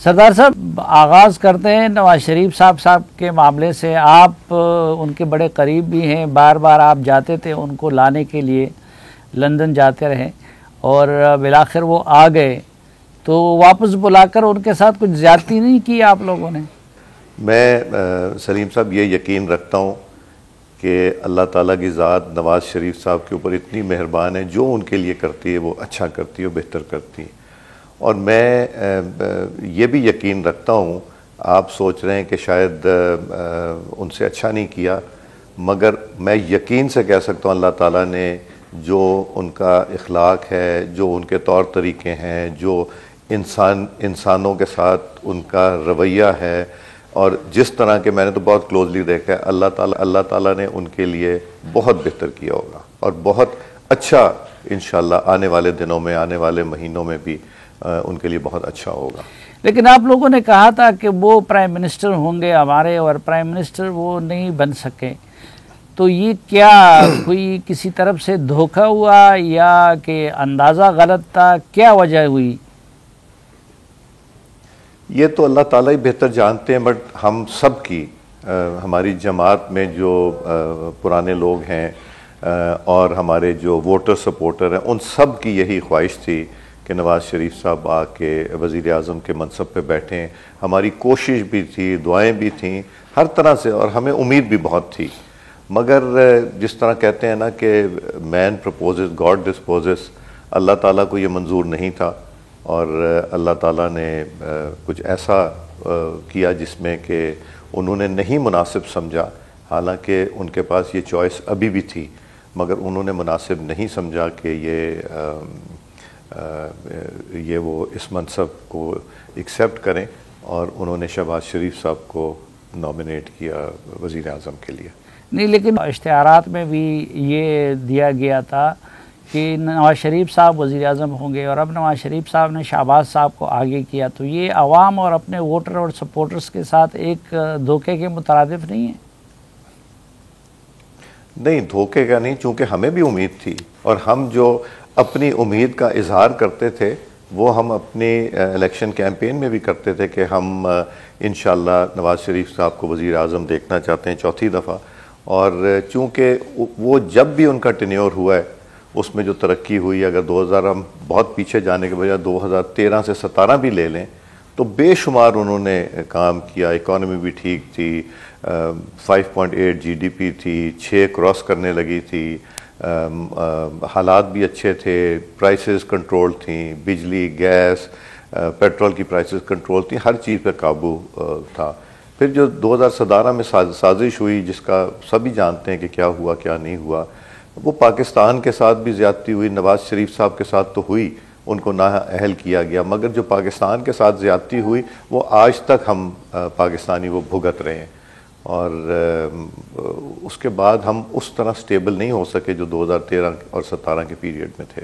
سردار صاحب، آغاز کرتے ہیں نواز شریف صاحب کے معاملے سے. آپ ان کے بڑے قریب بھی ہیں، بار بار آپ جاتے تھے ان کو لانے کے لیے، لندن جاتے رہے اور بالآخر وہ آ گئے، تو واپس بلا کر ان کے ساتھ کچھ زیادتی نہیں کی آپ لوگوں نے؟ میں سلیم صاحب یہ یقین رکھتا ہوں کہ اللہ تعالیٰ کی ذات نواز شریف صاحب کے اوپر اتنی مہربان ہے، جو ان کے لیے کرتی ہے وہ اچھا کرتی ہے، بہتر کرتی ہے. اور میں یہ بھی یقین رکھتا ہوں، آپ سوچ رہے ہیں کہ شاید ان سے اچھا نہیں کیا، مگر میں یقین سے کہہ سکتا ہوں اللہ تعالیٰ نے جو ان کا اخلاق ہے، جو ان کے طور طریقے ہیں، جو انسانوں کے ساتھ ان کا رویہ ہے، اور جس طرح کے میں نے تو بہت کلوزلی دیکھا ہے، اللہ تعالیٰ نے ان کے لیے بہت بہتر کیا ہوگا اور بہت اچھا انشاءاللہ آنے والے دنوں میں، آنے والے مہینوں میں بھی ان کے لیے بہت اچھا ہوگا. لیکن آپ لوگوں نے کہا تھا کہ وہ پرائم منسٹر ہوں گے ہمارے، اور پرائم منسٹر وہ نہیں بن سکے، تو یہ کیا کوئی کسی طرف سے دھوکہ ہوا یا کہ اندازہ غلط تھا؟ کیا وجہ ہوئی؟ یہ تو اللہ تعالیٰ ہی بہتر جانتے ہیں، بٹ ہم سب کی، ہماری جماعت میں جو پرانے لوگ ہیں اور ہمارے جو ووٹر سپورٹر ہیں، ان سب کی یہی خواہش تھی کہ نواز شریف صاحب آ کے وزیر اعظم کے منصب پہ بیٹھیں. ہماری کوشش بھی تھی، دعائیں بھی تھیں ہر طرح سے، اور ہمیں امید بھی بہت تھی. مگر جس طرح کہتے ہیں نا کہ مین پرپوزز گاڈ ڈسپوزز، اللہ تعالیٰ کو یہ منظور نہیں تھا، اور اللہ تعالیٰ نے کچھ ایسا کیا جس میں کہ انہوں نے نہیں مناسب سمجھا. حالانکہ ان کے پاس یہ چوائس ابھی بھی تھی، مگر انہوں نے مناسب نہیں سمجھا کہ یہ وہ اس منصب کو ایکسیپٹ کریں، اور انہوں نے شہباز شریف صاحب کو نامنیٹ کیا وزیر اعظم کے لیے. نہیں، لیکن اشتہارات میں بھی یہ دیا گیا تھا کہ نواز شریف صاحب وزیر اعظم ہوں گے، اور اب نواز شریف صاحب نے شہباز صاحب کو آگے کیا، تو یہ عوام اور اپنے ووٹر اور سپورٹرز کے ساتھ ایک دھوکے کے مترادف نہیں ہے؟ نہیں، دھوکے کا نہیں، چونکہ ہمیں بھی امید تھی، اور ہم جو اپنی امید کا اظہار کرتے تھے وہ ہم اپنی الیکشن کیمپین میں بھی کرتے تھے کہ ہم انشاءاللہ نواز شریف صاحب کو وزیر اعظم دیکھنا چاہتے ہیں 4تھی دفعہ. اور چونکہ وہ جب بھی ان کا ٹینیور ہوا ہے اس میں جو ترقی ہوئی، اگر 2000 ہم بہت پیچھے جانے کے بجائے 2013 سے 17 بھی لے لیں تو بے شمار انہوں نے کام کیا. اکانومی بھی ٹھیک تھی، 5.8 GDP تھی، 6 کراس کرنے لگی تھی، حالات بھی اچھے تھے، پرائسز کنٹرول تھیں، بجلی، گیس، پیٹرول کی پرائسز کنٹرول تھیں، ہر چیز پہ قابو تھا. پھر جو 2017 میں سازش ہوئی، جس کا سبھی جانتے ہیں کہ کیا ہوا کیا نہیں ہوا، وہ پاکستان کے ساتھ بھی زیادتی ہوئی، نواز شریف صاحب کے ساتھ تو ہوئی، ان کو نااہل کیا گیا، مگر جو پاکستان کے ساتھ زیادتی ہوئی وہ آج تک ہم پاکستانی وہ بھگت رہے ہیں. اور اس کے بعد ہم اس طرح سٹیبل نہیں ہو سکے جو 2013 اور 17 کے پیریڈ میں تھے.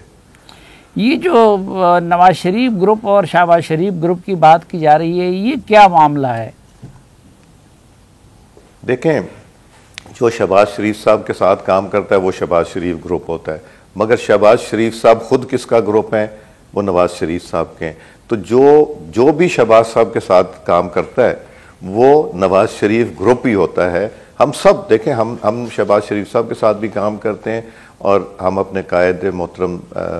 یہ جو نواز شریف گروپ اور شہباز شریف گروپ کی بات کی جا رہی ہے، یہ کیا معاملہ ہے؟ دیکھیں، جو شہباز شریف صاحب کے ساتھ کام کرتا ہے وہ شہباز شریف گروپ ہوتا ہے، مگر شہباز شریف صاحب خود کس کا گروپ ہیں؟ وہ نواز شریف صاحب کے ہیں. تو جو بھی شہباز صاحب کے ساتھ کام کرتا ہے وہ نواز شریف گروپ ہی ہوتا ہے. ہم سب دیکھیں، ہم شہباز شریف صاحب کے ساتھ بھی کام کرتے ہیں، اور ہم اپنے قائد محترم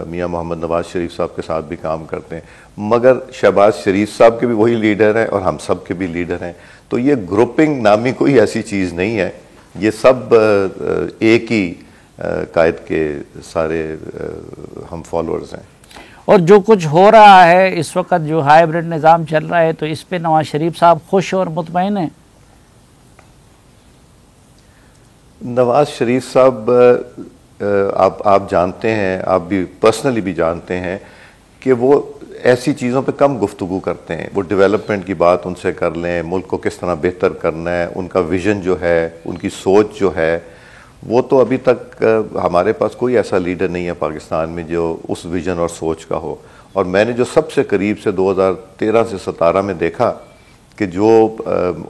میاں محمد نواز شریف صاحب کے ساتھ بھی کام کرتے ہیں، مگر شہباز شریف صاحب کے بھی وہی لیڈر ہیں اور ہم سب کے بھی لیڈر ہیں. تو یہ گروپنگ نامی کوئی ایسی چیز نہیں ہے، یہ سب ایک ہی قائد کے سارے ہم فالوورز ہیں. اور جو کچھ ہو رہا ہے اس وقت، جو ہائیبرڈ نظام چل رہا ہے، تو اس پہ نواز شریف صاحب خوش اور مطمئن ہیں؟ نواز شریف صاحب، آپ جانتے ہیں، آپ بھی پرسنلی بھی جانتے ہیں کہ وہ ایسی چیزوں پہ کم گفتگو کرتے ہیں. وہ ڈیولپمنٹ کی بات ان سے کر لیں، ملک کو کس طرح بہتر کرنا ہے، ان کا ویژن جو ہے، ان کی سوچ جو ہے، وہ تو ابھی تک ہمارے پاس کوئی ایسا لیڈر نہیں ہے پاکستان میں جو اس ویژن اور سوچ کا ہو. اور میں نے جو سب سے قریب سے 2013 سے 17 میں دیکھا کہ جو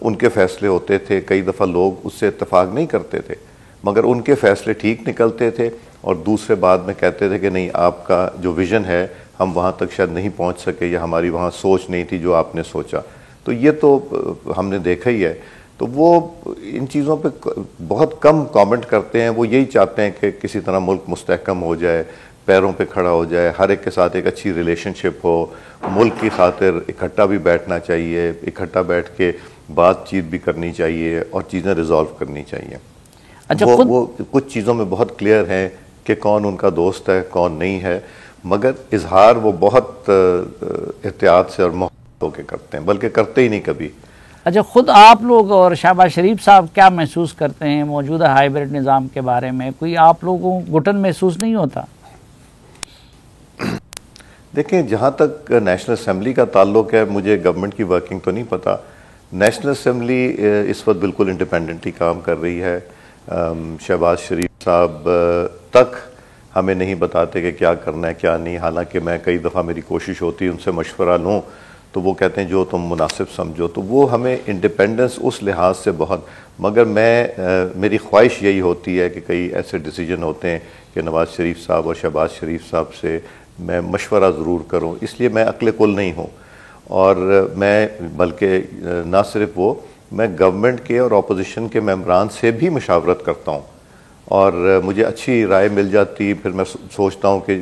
ان کے فیصلے ہوتے تھے، کئی دفعہ لوگ اس سے اتفاق نہیں کرتے تھے، مگر ان کے فیصلے ٹھیک نکلتے تھے. اور دوسرے بعد میں کہتے تھے کہ نہیں آپ کا جو ویژن ہے ہم وہاں تک شاید نہیں پہنچ سکے یا ہماری وہاں سوچ نہیں تھی جو آپ نے سوچا. تو یہ تو ہم نے دیکھا ہی ہے. تو وہ ان چیزوں پہ بہت کم کامنٹ کرتے ہیں. وہ یہی چاہتے ہیں کہ کسی طرح ملک مستحکم ہو جائے, پیروں پہ کھڑا ہو جائے, ہر ایک کے ساتھ ایک اچھی ریلیشن شپ ہو, ملک کی خاطر اکٹھا بھی بیٹھنا چاہیے, اکٹھا بیٹھ کے بات چیت بھی کرنی چاہیے اور چیزیں ریزالو کرنی چاہیے. اچھا وہ کچھ چیزوں میں بہت کلیئر ہیں کہ کون ان کا دوست ہے کون نہیں ہے, مگر اظہار وہ بہت احتیاط سے اور محبت ہو کے کرتے ہیں, بلکہ کرتے ہی نہیں کبھی. اچھا, خود آپ لوگ اور شہباز شریف صاحب کیا محسوس کرتے ہیں موجودہ ہائیبرڈ نظام کے بارے میں؟ کوئی آپ لوگوں کو گھٹن محسوس نہیں ہوتا؟ دیکھیں, جہاں تک نیشنل اسمبلی کا تعلق ہے, مجھے گورنمنٹ کی ورکنگ تو نہیں پتہ. نیشنل اسمبلی اس وقت بالکل انڈیپینڈنٹ ہی کام کر رہی ہے. شہباز شریف صاحب تک ہمیں نہیں بتاتے کہ کیا کرنا ہے کیا نہیں, حالانکہ میں کئی دفعہ میری کوشش ہوتی ہے ان سے مشورہ لوں تو وہ کہتے ہیں جو تم مناسب سمجھو. تو وہ ہمیں انڈیپینڈنس اس لحاظ سے بہت, مگر میری خواہش یہی ہوتی ہے کہ کئی ایسے ڈیسیجن ہوتے ہیں کہ نواز شریف صاحب اور شہباز شریف صاحب سے میں مشورہ ضرور کروں. اس لیے میں عقل کل نہیں ہوں, اور میں بلکہ نہ صرف وہ, میں گورنمنٹ کے اور اپوزیشن کے ممبران سے بھی مشاورت کرتا ہوں, اور مجھے اچھی رائے مل جاتی. پھر میں سوچتا ہوں کہ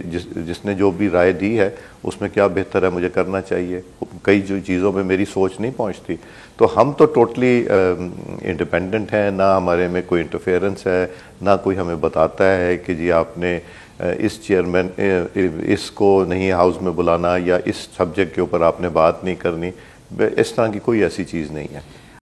جس نے جو بھی رائے دی ہے اس میں کیا بہتر ہے مجھے کرنا چاہیے. کئی جو چیزوں میں میری سوچ نہیں پہنچتی. تو ہم تو ٹوٹلی انڈیپینڈنٹ ہیں, نہ ہمارے میں کوئی انٹرفیئرنس ہے, نہ کوئی ہمیں بتاتا ہے کہ جی آپ نے اس چیئرمین اس کو نہیں ہاؤس میں بلانا یا اس سبجیکٹ کے اوپر آپ نے بات نہیں کرنی. اس طرح کی کوئی ایسی چیز نہیں ہے.